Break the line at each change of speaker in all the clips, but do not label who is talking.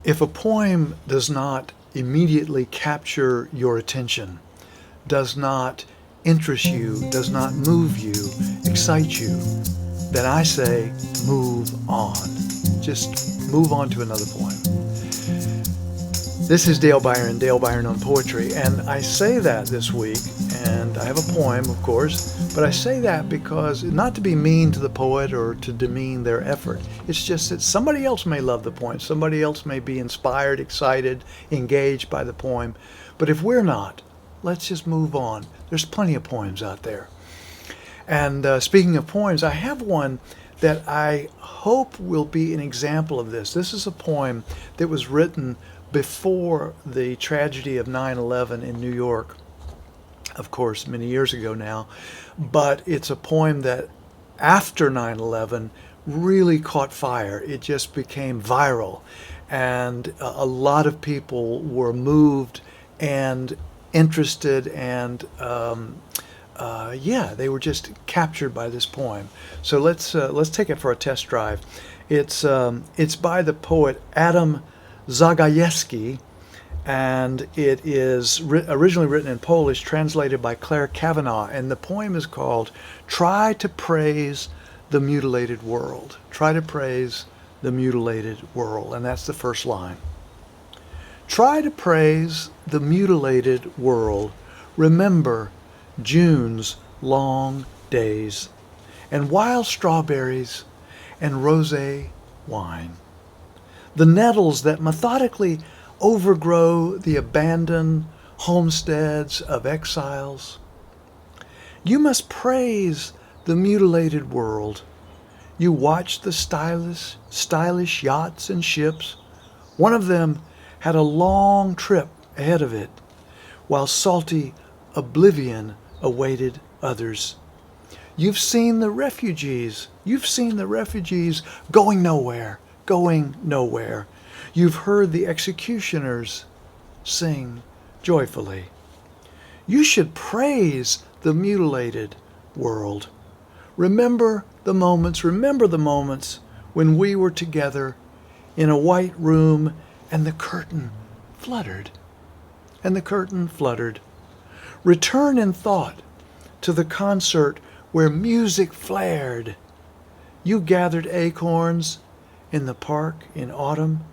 If a poem does not immediately capture your attention, does not interest you, does not move you, excite you, then I say move on. Just move on to another poem. This is Dale Byron on Poetry, and I say that this week, and I have a poem, of course, but I say that because not to be mean to the poet or to demean their effort. It's just that somebody else may love the poem, somebody else may be inspired, excited, engaged by the poem, but if we're not, let's just move on. There's plenty of poems out there. And speaking of poems, I have one that I hope will be an example of this. This is a poem that was written before the tragedy of 9/11 in New York, of course, many years ago now. But it's a poem that after 9/11 really caught fire. It just became viral. And a lot of people were moved and interested and yeah, they were just captured by this poem. So let's take it for a test drive. It's by the poet Adam Zagajewski, and it is originally written in Polish, translated by Claire Kavanagh, and the poem is called "Try to Praise the Mutilated World." Try to praise the mutilated world, and that's the first line. Try to praise the mutilated world. Remember June's long days, and wild strawberries and rosé wine. The nettles that methodically overgrow the abandoned homesteads of exiles. You must praise the mutilated world. You watch the stylish yachts and ships. One of them had a long trip ahead of it, while salty oblivion awaited others. You've seen the refugees. You've seen the refugees going nowhere, going nowhere. You've heard the executioners sing joyfully. You should praise the mutilated world. Remember the moments when we were together in a white room and the curtain fluttered. And the curtain fluttered. Return in thought to the concert where music flared. You gathered acorns in the park in autumn,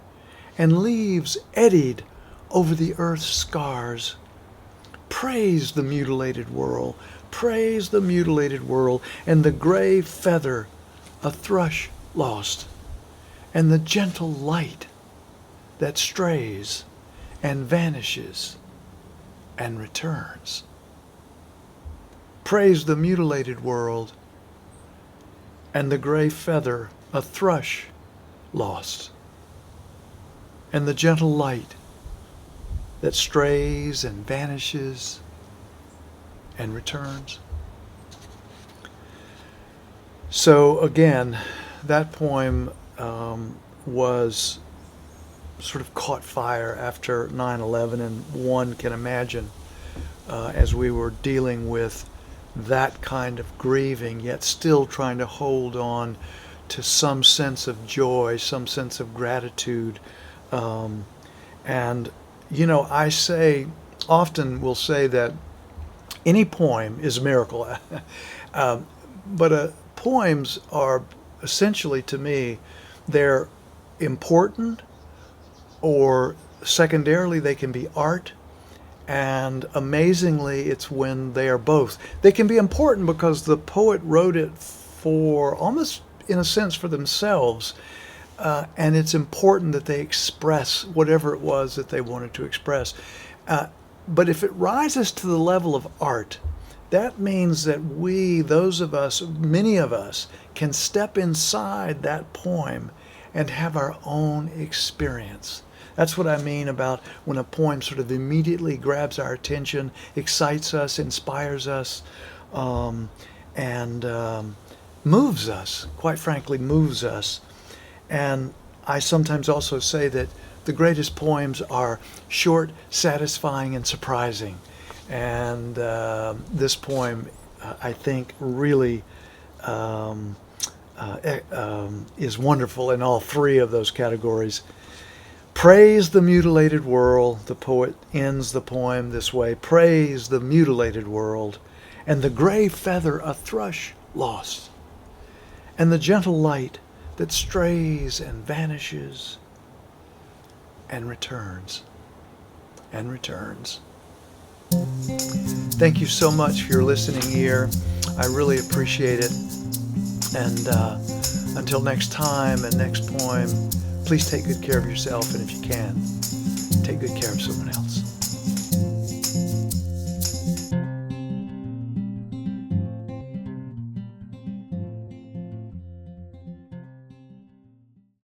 and leaves eddied over the earth's scars. Praise the mutilated world. Praise the mutilated world, and the gray feather a thrush lost, and the gentle light that strays and vanishes and returns. Praise the mutilated world, and the gray feather a thrush lost, and the gentle light that strays and vanishes and returns. So again, that poem was sort of caught fire after 9/11, and one can imagine as we were dealing with that kind of grieving, yet still trying to hold on to some sense of joy, some sense of gratitude. And, you know, I often will say that any poem is a miracle. But poems are essentially, to me, they're important, or secondarily, they can be art. And amazingly, it's when they are both. They can be important because the poet wrote it for almost, in a sense, for themselves. And it's important that they express whatever it was that they wanted to express. But if it rises to the level of art, that means that those of us, many of us, can step inside that poem and have our own experience. That's what I mean about when a poem sort of immediately grabs our attention, excites us, inspires us, and moves us, quite frankly, moves us. And I sometimes also say that the greatest poems are short, satisfying, and surprising. And this poem, I think, really is wonderful in all three of those categories. Praise the mutilated world. The poet ends the poem this way. Praise the mutilated world, and the gray feather a thrush lost, and the gentle light that strays and vanishes and returns and returns. Thank you so much for your listening ear. I really appreciate it. And until next time and next poem, please take good care of yourself, and if you can, take good care of someone else.